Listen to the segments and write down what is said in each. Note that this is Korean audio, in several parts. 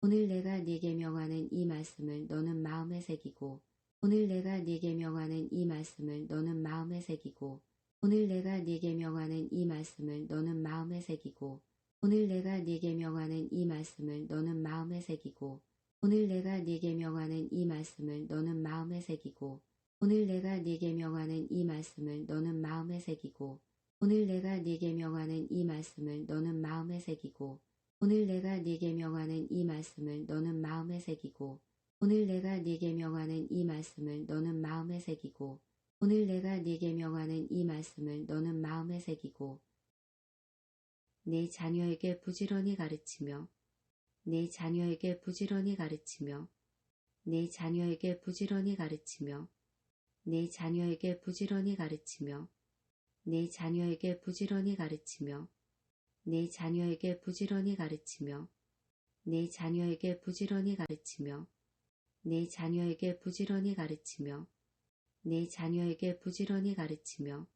오늘 내가 네게 명하는 이 말씀을 너는 마음에 새기고 오늘 내가 네게 명하는 이 말씀을 너는 마음에 새기고 오늘 내가 네게 명하는 이 말씀을 너는 마음에 새기고 오늘 내가 네게 명하는 이 말씀을 너는 마음에 새기고 오늘 내가 네게 명하는 이 말씀을 너는 마음에 새기고 오늘 내가 네게 명하는 이 말씀을 너는 마음에 새기고 오늘 내가 네게 명하는 이 말씀을 너는 마음에 새기고 오늘 내가 네게 명하는 이 말씀을 너는 마음에 새기고 오늘 내가 네게 명하는 이 말씀을 너는 마음에 새기고 오늘 내가 네게 명하는 이 말씀을 너는 마음에 새기고 내 자녀에게 부지런히 가르치며 내 자녀에게 부지런히 가르치며 내 자녀에게 부지런히 가르치며 내 자녀에게 부지런히 가르치며 내 자녀에게 부지런히 가르치며 내 자녀에게 부지런히 가르치며 내 자녀에게 부지런히 가르치며 내 자녀에게 부지런히 가르치며 내 자녀에게 부지런히 가르치며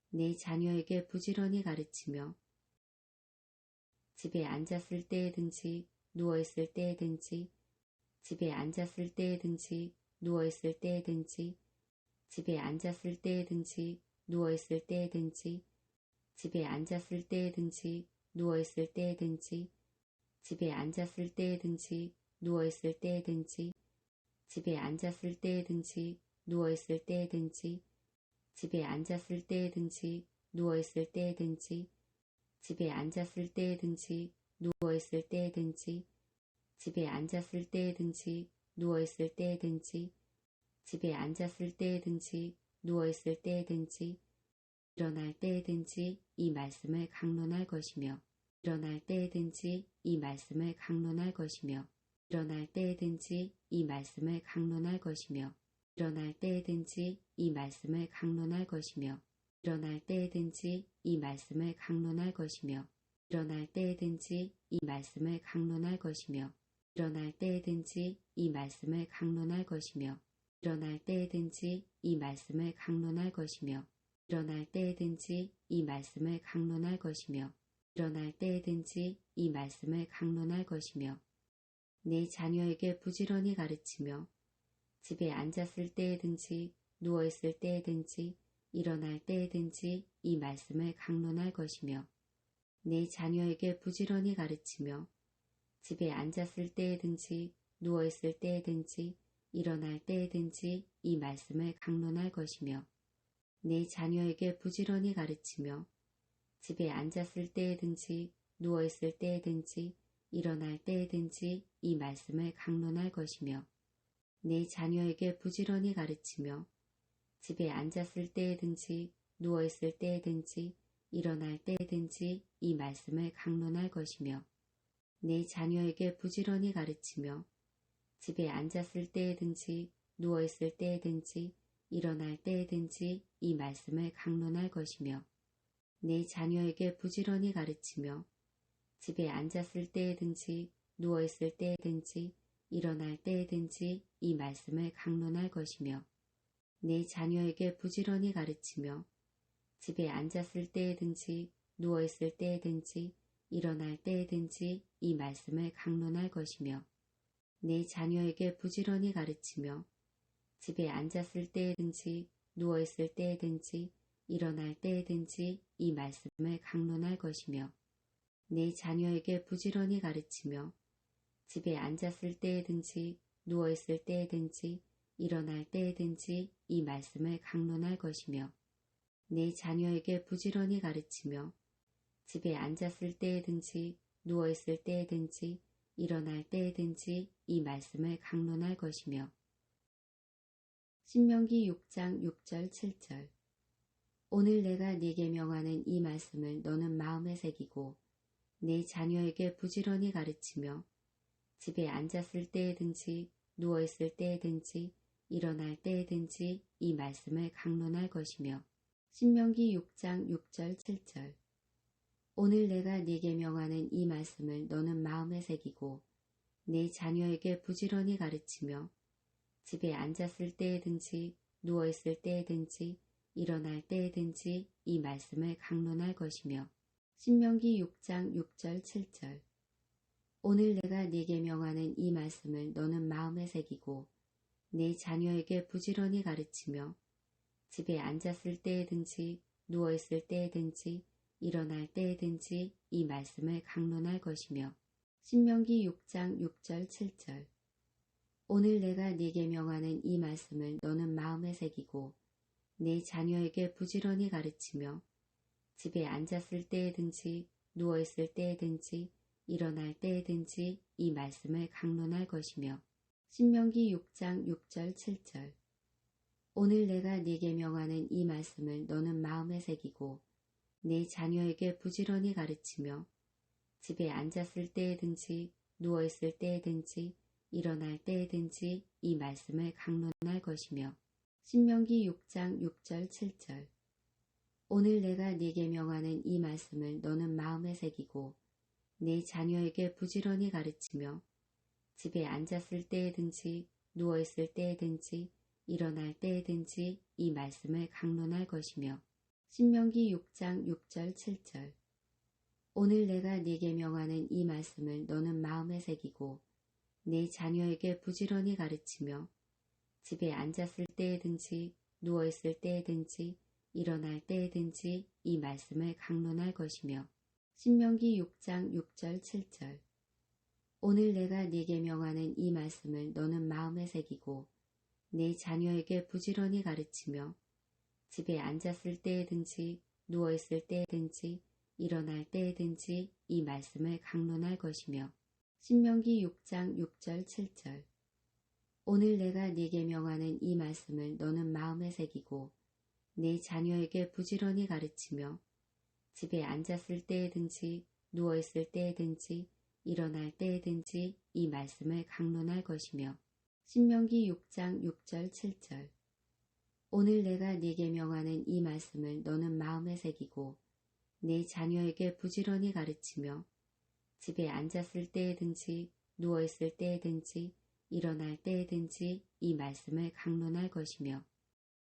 내 자녀에게 부지런히 가르치며 집에 앉았을 때에든지 누워있을 때에든지 집에 앉았을 때에든지 누워있을 때에든지 집에 앉았을 때에든지 누워있을 때에든지 집에 앉았을 때에든지 누워있을 때에든지 집에 앉았을 때에든지 누워있을 때에든지 집에 앉았을 때에든지 누워있을 때에든지 집에 앉았을 때에든지 누워있을 때에든지 집에 앉았을 때에든지 누워있을 때에든지 집에 앉았을 때에든지 누워있을 때에든지 집에 앉았을 때에든지 누워있을 때에든지 일어날 때에든지 이 말씀을 강론할 것이며 일어날 때에든지 이 말씀을 강론할 것이며 일어날 때에든지 이 말씀을 강론할 것이며 일어날 때에든지 이 말씀을 강론할 것이며 일어날 때에든지 이 말씀을 강론할 것이며 일어날 때에든지 이 말씀을 강론할 것이며 일어날 때에든지 이 말씀을 강론할 것이며 일어날 때에든지 이 말씀을 강론할 것이며 일어날 때에든지 이 말씀을 강론할 것이며 일어날 때에든지 이 말씀을 강론할 것이며 내 자녀에게 부지런히 가르치며 집에 앉았을 때에든지 누워있을 때에든지 일어날 때에든지 이 말씀을 강론할 것이며 내 자녀에게 부지런히 가르치며 집에 앉았을 때에든지 누워있을 때에든지 일어날 때에든지 이 말씀을 강론할 것이며 내 자녀에게 부지런히 가르치며 집에 앉았을 때에든지 누워있을 때에든지 일어날 때에든지 이 말씀을 강론할 것이며 내 자녀에게 부지런히 가르치며 집에 앉았을 때에든지 누워있을 때에든지 일어날 때에든지 이 말씀을 강론할 것이며 내 자녀에게 부지런히 가르치며 집에 앉았을 때에든지 누워있을 때에든지 일어날 때에든지 이 말씀을 강론할 것이며 내 자녀에게 부지런히 가르치며 집에 앉았을 때에든지 누워있을 때에든지 일어날 때에든지 이 말씀을 강론할 것이며 내 자녀에게 부지런히 가르치며 집에 앉았을 때에든지 누워있을 때에든지 일어날 때에든지 이 말씀을 강론할 것이며 내 자녀에게 부지런히 가르치며 집에 앉았을 때에든지 누워있을 때에든지 일어날 때에든지 이 말씀을 강론할 것이며 내 자녀에게 부지런히 가르치며 집에 앉았을 때에든지 누워있을 때에든지 일어날 때에든지 이 말씀을 강론할 것이며 내 자녀에게 부지런히 가르치며 집에 앉았을 때에든지 누워있을 때에든지 일어날 때에든지 이 말씀을 강론할 것이며 신명기 6장 6절 7절 오늘 내가 네게 명하는 이 말씀을 너는 마음에 새기고 내 자녀에게 부지런히 가르치며 집에 앉았을 때에든지 누워있을 때에든지 일어날 때에든지 이 말씀을 강론할 것이며 신명기 6장 6절 7절 오늘 내가 네게 명하는 이 말씀을 너는 마음에 새기고 내 자녀에게 부지런히 가르치며 집에 앉았을 때에든지 누워있을 때에든지 일어날 때에든지 이 말씀을 강론할 것이며 신명기 6장 6절 7절 오늘 내가 네게 명하는 이 말씀을 너는 마음에 새기고 내 자녀에게 부지런히 가르치며 집에 앉았을 때에든지 누워있을 때에든지 일어날 때에든지 이 말씀을 강론할 것이며 신명기 6장 6절 7절 오늘 내가 네게 명하는 이 말씀을 너는 마음에 새기고 내 자녀에게 부지런히 가르치며 집에 앉았을 때에든지 누워있을 때에든지 일어날 때에든지 이 말씀을 강론할 것이며 신명기 6장 6절 7절 오늘 내가 네게 명하는 이 말씀을 너는 마음에 새기고 내 자녀에게 부지런히 가르치며 집에 앉았을 때에든지 누워있을 때에든지 일어날 때에든지 이 말씀을 강론할 것이며 신명기 6장 6절 7절 오늘 내가 네게 명하는 이 말씀을 너는 마음에 새기고 내 자녀에게 부지런히 가르치며 집에 앉았을 때에든지 누워있을 때에든지 일어날 때에든지 이 말씀을 강론할 것이며 신명기 6장 6절 7절 오늘 내가 네게 명하는 이 말씀을 너는 마음에 새기고 내 자녀에게 부지런히 가르치며 집에 앉았을 때에든지 누워있을 때에든지 일어날 때에든지 이 말씀을 강론할 것이며 신명기 6장 6절 7절 오늘 내가 네게 명하는 이 말씀을 너는 마음에 새기고 내 자녀에게 부지런히 가르치며 집에 앉았을 때에든지 누워있을 때에든지 일어날 때에든지 이 말씀을 강론할 것이며 신명기 6장 6절 7절 오늘 내가 네게 명하는 이 말씀을 너는 마음에 새기고 내 자녀에게 부지런히 가르치며 집에 앉았을 때에든지 누워있을 때에든지 일어날 때에든지 이 말씀을 강론할 것이며 신명기 6장 6절 7절 오늘 내가 네게 명하는 이 말씀을 너는 마음에 새기고 내 자녀에게 부지런히 가르치며 집에 앉았을 때에든지 누워있을 때에든지 일어날 때에든지 이 말씀을 강론할 것이며